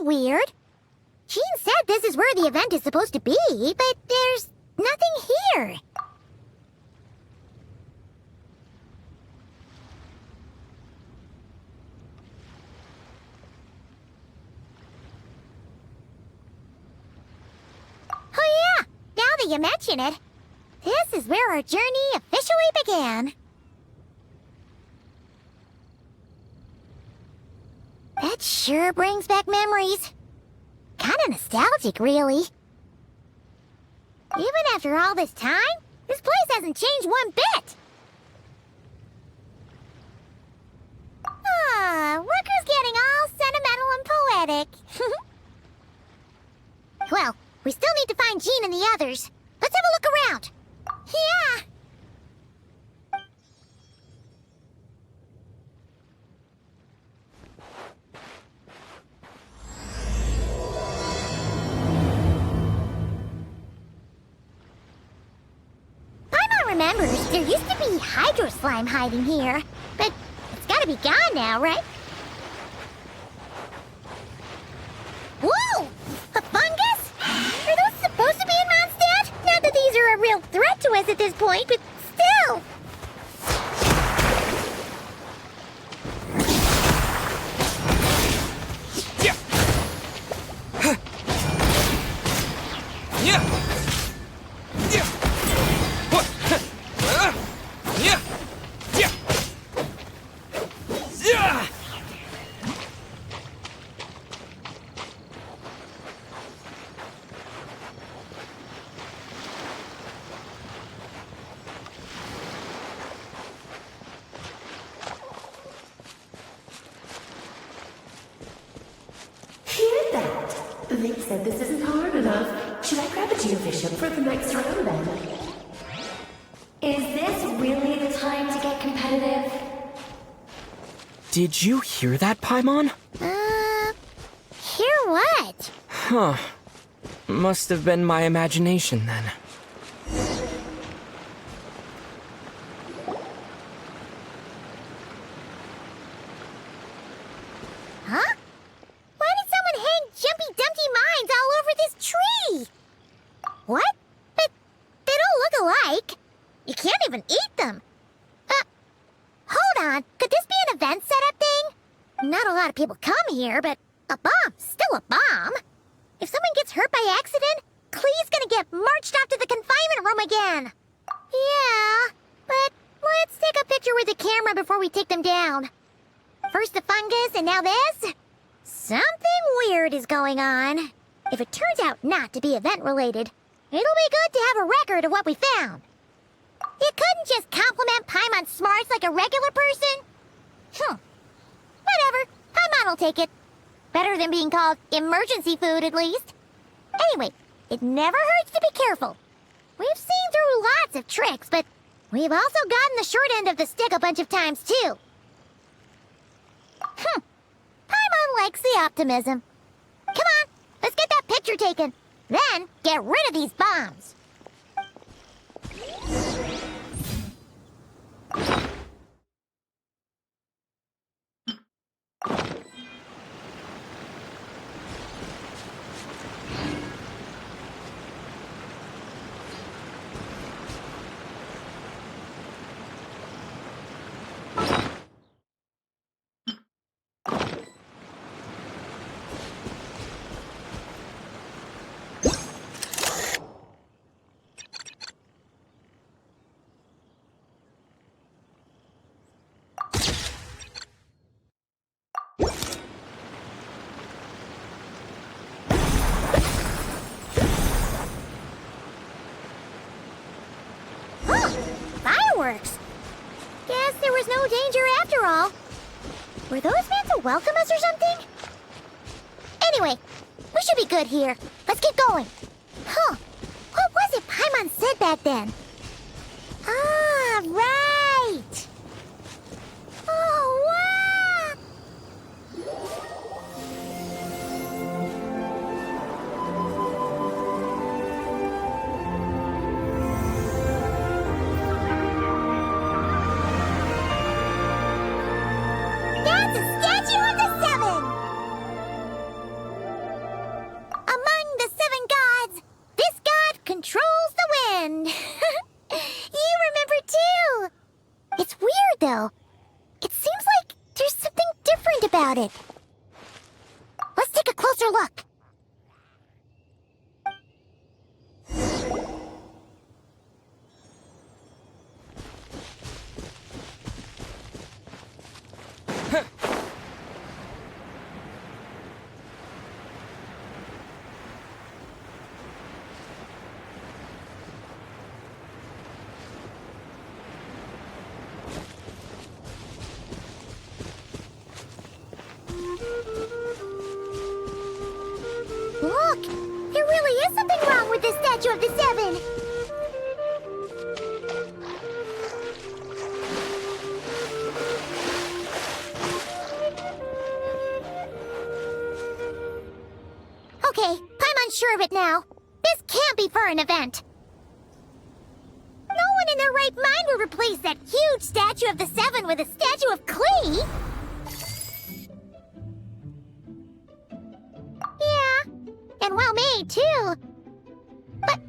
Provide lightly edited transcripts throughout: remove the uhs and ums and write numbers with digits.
weird. Jean said this is where the event is supposed to be, but there's nothing here. Oh yeah, now that you mention it, this is where our journey officially began. That sure brings back memories. Kinda nostalgic, really. Even after all this time, this place hasn't changed one bit. Ah, look who's getting all sentimental and poetic. Well, we still need to find Jean and the others. Let's have a look around. Yeah. Remembers, there used to be hydro slime hiding here, but it's gotta be gone now, right? Whoa! A fungus? Are those supposed to be in Mondstadt? Not that these are a real threat to us at this point, but still! They said this isn't hard enough. Should I grab a Geobishop for the next round then? Is this really the time to get competitive? Did you hear that, Paimon? Hear what? Huh. Must have been my imagination then. Huh? Why did someone hang Jumpy Dumpty mines all over this tree? What? But they don't look alike. You can't even eat them. Hold on. Could this be an event setup thing? Not a lot of people come here, but a bomb's still a bomb. If someone gets hurt by accident, Clee's gonna get marched off to the confinement room again. Yeah, but let's take a picture with the camera before we take them down. First the fungus, and now this? Something weird is going on. If it turns out not to be event-related, it'll be good to have a record of what we found. You couldn't just compliment Paimon's smarts like a regular person? Whatever. Paimon will take it. Better than being called emergency food, at least. Anyway, it never hurts to be careful. We've seen through lots of tricks, but we've also gotten the short end of the stick a bunch of times, too. Paimon likes the optimism. Come on, let's get that picture taken. Then, get rid of these bombs. Fireworks! Guess there was no danger after all. Were those meant to welcome us or something? Anyway, we should be good here. Let's get going. What was it Paimon said back then? Ah, right! Oh, wow! That's a statue of the Seven! about it. Let's take a closer look. Look! There really is something wrong with this statue of the Seven! Okay, I'm unsure of it now. This can't be for an event. No one in their right mind would replace that huge statue of the Seven with a statue of Klee! Yeah, and well made, too. But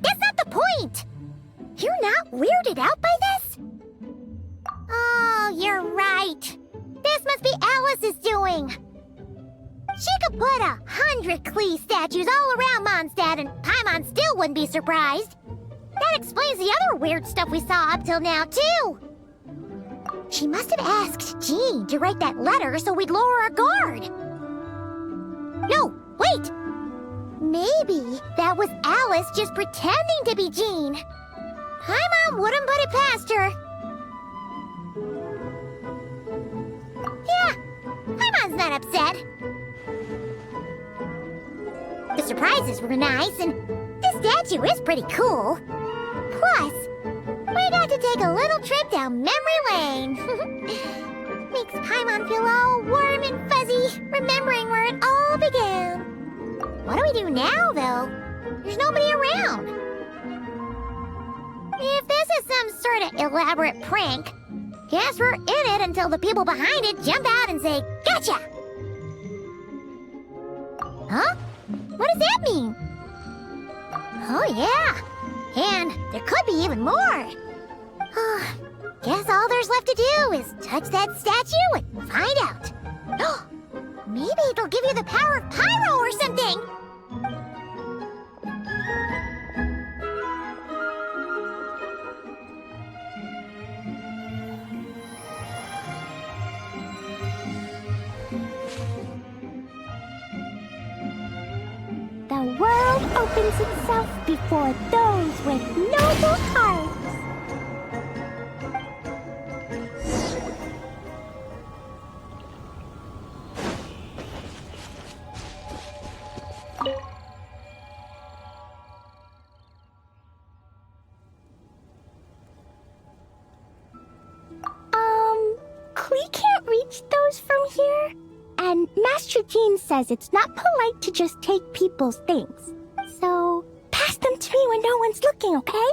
that's not the point! You're not weirded out by this? Oh, you're right. This must be Alice's doing. She could put 100 Klee statues all around Mondstadt and Paimon still wouldn't be surprised. That explains the other weird stuff we saw up till now, too. She must have asked Jean to write that letter so we'd lower our guard. No, wait! Maybe that was Alice just pretending to be Jean. Paimon wouldn't put it past her. Yeah, Paimon's not upset. The surprises were nice, and this statue is pretty cool. Plus, we got to take a little trip down memory lane. Makes Paimon feel all warm and fuzzy, remembering where it all began. What do we do now, though? There's nobody around. If this is some sort of elaborate prank, guess we're in it until the people behind it jump out and say, "Gotcha!" Huh? What does that mean? Oh, yeah. And there could be even more. Guess all there's left to do is touch that statue and find out. Maybe it'll give you the power of Pyro or something. The world opens itself before those with noble hearts. Klee can't reach those from here. And Master Jean says it's not polite to just take people's things. So, pass them to me when no one's looking, okay?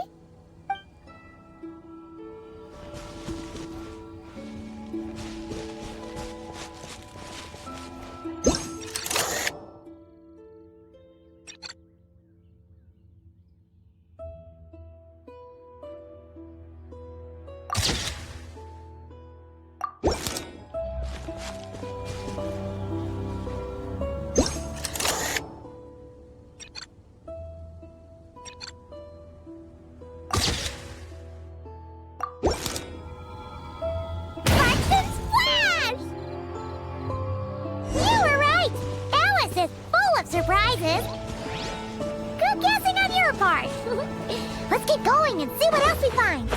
Surprises. Good guessing on your part. Let's get going and see what else we find.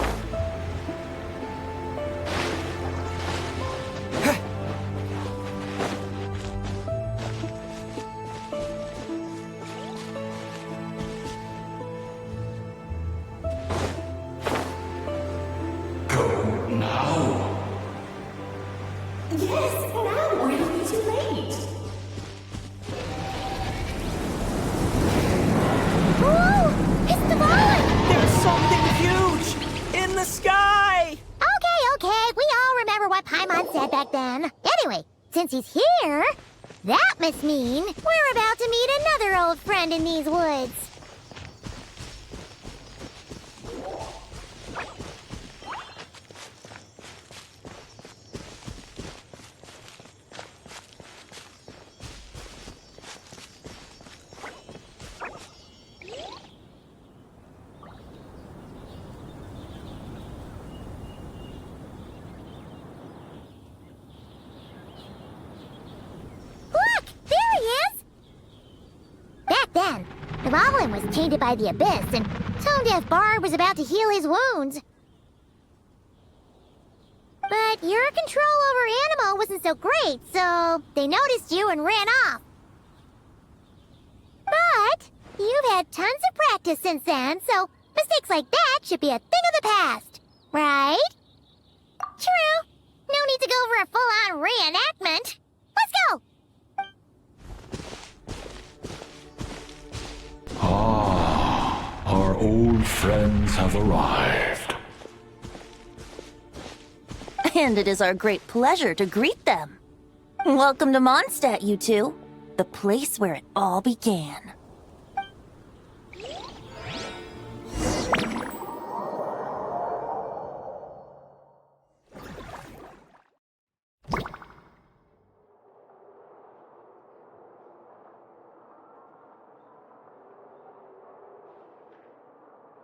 Go now. Yes, now, or it'll be too late. It's the ball! There's something huge in the sky! Okay, we all remember what Paimon said back then. Anyway, since he's here, that must mean we're about to meet another old friend in these woods. The Goblin was tainted by the Abyss, and Tone Deaf Bard was about to heal his wounds. But your control over Animo wasn't so great, so they noticed you and ran off. But you've had tons of practice since then, so mistakes like that should be a thing of the past, right? True. No need to go for a full-on reenactment. Let's go! Ah, our old friends have arrived. And it is our great pleasure to greet them. Welcome to Mondstadt, you two. The place where it all began.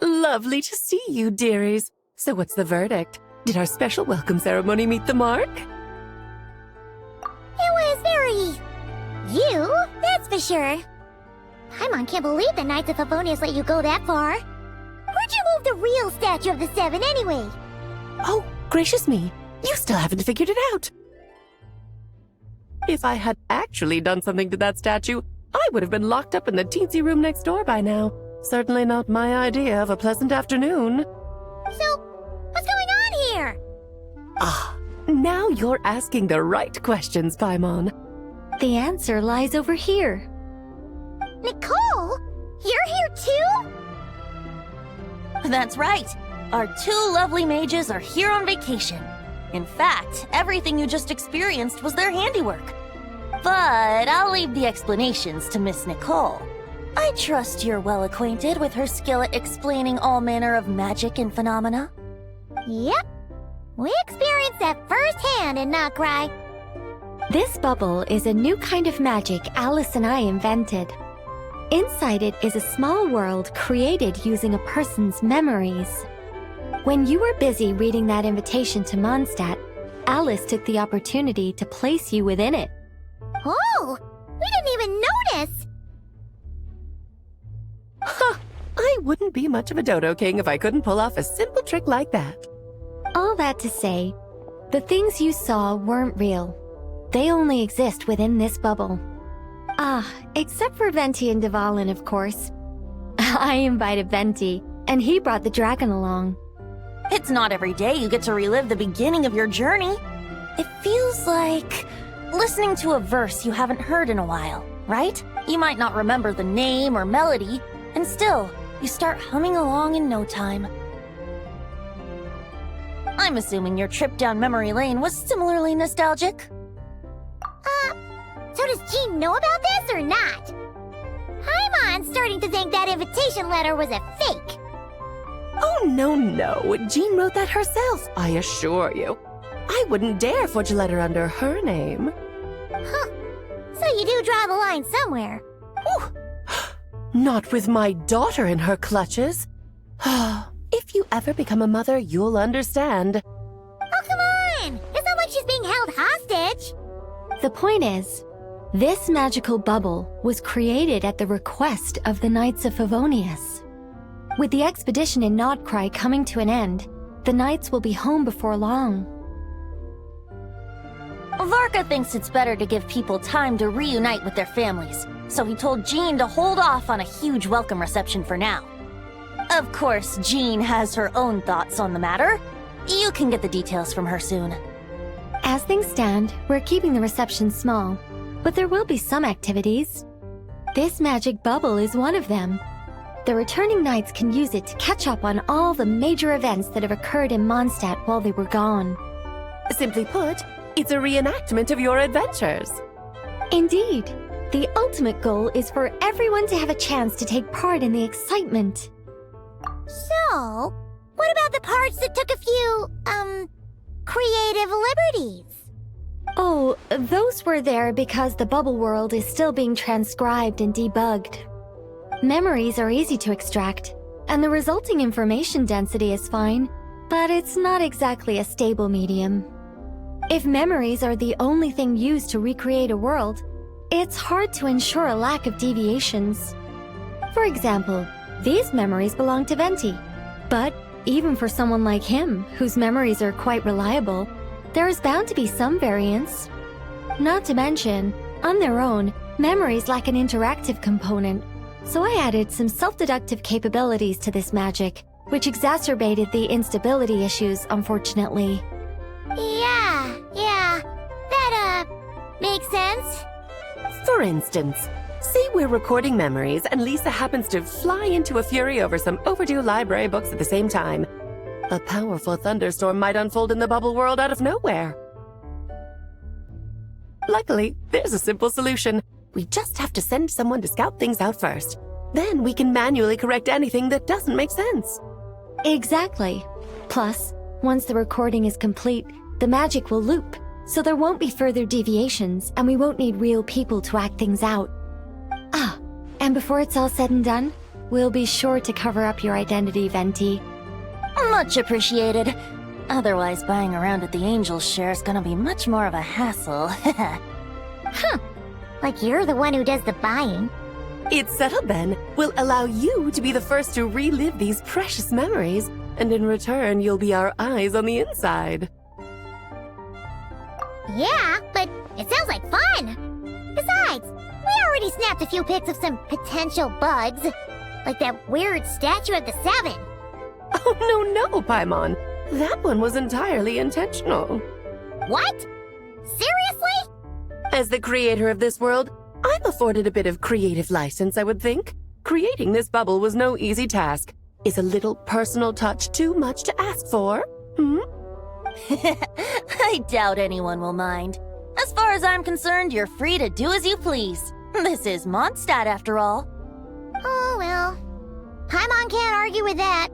Lovely to see you, dearies. So what's the verdict? Did our special welcome ceremony meet the mark? It was very... you, that's for sure. Paimon can't believe the Knights of Favonius let you go that far. Where'd you move the real statue of the Seven anyway? Oh, gracious me. You still haven't figured it out. If I had actually done something to that statue, I would have been locked up in the teensy room next door by now. Certainly not my idea of a pleasant afternoon. So, what's going on here? Ah, now you're asking the right questions, Paimon. The answer lies over here. Nicole? You're here too? That's right. Our two lovely mages are here on vacation. In fact, everything you just experienced was their handiwork. But I'll leave the explanations to Miss Nicole. I trust you're well acquainted with her skill at explaining all manner of magic and phenomena. Yep. We experienced that firsthand in Nokrai. This bubble is a new kind of magic Alice and I invented. Inside it is a small world created using a person's memories. When you were busy reading that invitation to Mondstadt, Alice took the opportunity to place you within it. Oh! We didn't even notice! Ha! I wouldn't be much of a Dodo King if I couldn't pull off a simple trick like that. All that to say, the things you saw weren't real. They only exist within this bubble. Ah, except for Venti and Dvalin, of course. I invited Venti, and he brought the dragon along. It's not every day you get to relive the beginning of your journey. It feels like listening to a verse you haven't heard in a while, right? You might not remember the name or melody, and still, you start humming along in no time. I'm assuming your trip down memory lane was similarly nostalgic. So does Jean know about this or not? Paimon's starting to think that invitation letter was a fake. Oh, no. Jean wrote that herself, I assure you. I wouldn't dare forge a letter under her name. Huh. So you do draw the line somewhere. Ooh. Not with my daughter in her clutches. If you ever become a mother, you'll understand. Oh, come on! It's not like she's being held hostage. The point is, this magical bubble was created at the request of the Knights of Favonius. With the expedition in Nodcry coming to an end, the Knights will be home before long. Varka thinks it's better to give people time to reunite with their families, so he told Jean to hold off on a huge welcome reception for now. Of course, Jean has her own thoughts on the matter. You can get the details from her soon. As things stand, we're keeping the reception small, but there will be some activities. This magic bubble is one of them. The returning knights can use it to catch up on all the major events that have occurred in Mondstadt while they were gone. Simply put, it's a reenactment of your adventures. Indeed. The ultimate goal is for everyone to have a chance to take part in the excitement. So, what about the parts that took a few, creative liberties? Oh, those were there because the bubble world is still being transcribed and debugged. Memories are easy to extract, and the resulting information density is fine, but it's not exactly a stable medium. If memories are the only thing used to recreate a world, it's hard to ensure a lack of deviations. For example, these memories belong to Venti. But even for someone like him, whose memories are quite reliable, there is bound to be some variance. Not to mention, on their own, memories lack an interactive component, so I added some self-deductive capabilities to this magic, which exacerbated the instability issues, unfortunately. Yeah, that, makes sense. For instance, say we're recording memories and Lisa happens to fly into a fury over some overdue library books at the same time. A powerful thunderstorm might unfold in the bubble world out of nowhere. Luckily, there's a simple solution. We just have to send someone to scout things out first. Then we can manually correct anything that doesn't make sense. Exactly. Plus, once the recording is complete, the magic will loop, so there won't be further deviations, and we won't need real people to act things out. Ah, and before it's all said and done, we'll be sure to cover up your identity, Venti. Much appreciated. Otherwise, buying around at the Angel's share is gonna be much more of a hassle. Like you're the one who does the buying. It's settled then. We'll allow you to be the first to relive these precious memories, and in return, you'll be our eyes on the inside. Yeah, but it sounds like fun! Besides, we already snapped a few pics of some potential bugs. Like that weird statue of the Seven. Oh, no, Paimon. That one was entirely intentional. What? Seriously? As the creator of this world, I'm afforded a bit of creative license, I would think. Creating this bubble was no easy task. Is a little personal touch too much to ask for? I doubt anyone will mind. As far as I'm concerned, you're free to do as you please. This is Mondstadt, after all. Oh, well. Paimon can't argue with that.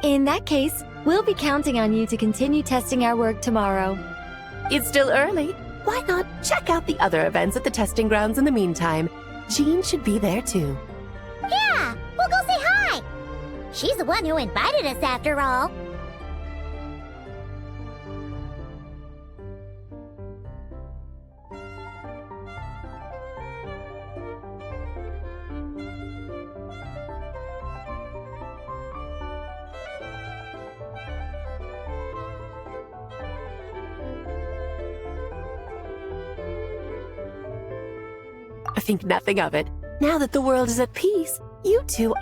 In that case, we'll be counting on you to continue testing our work tomorrow. It's still early. Why not check out the other events at the testing grounds in the meantime? Jean should be there too. Yeah, we'll go say hi. She's the one who invited us after all. I think nothing of it. Now that the world is at peace, you two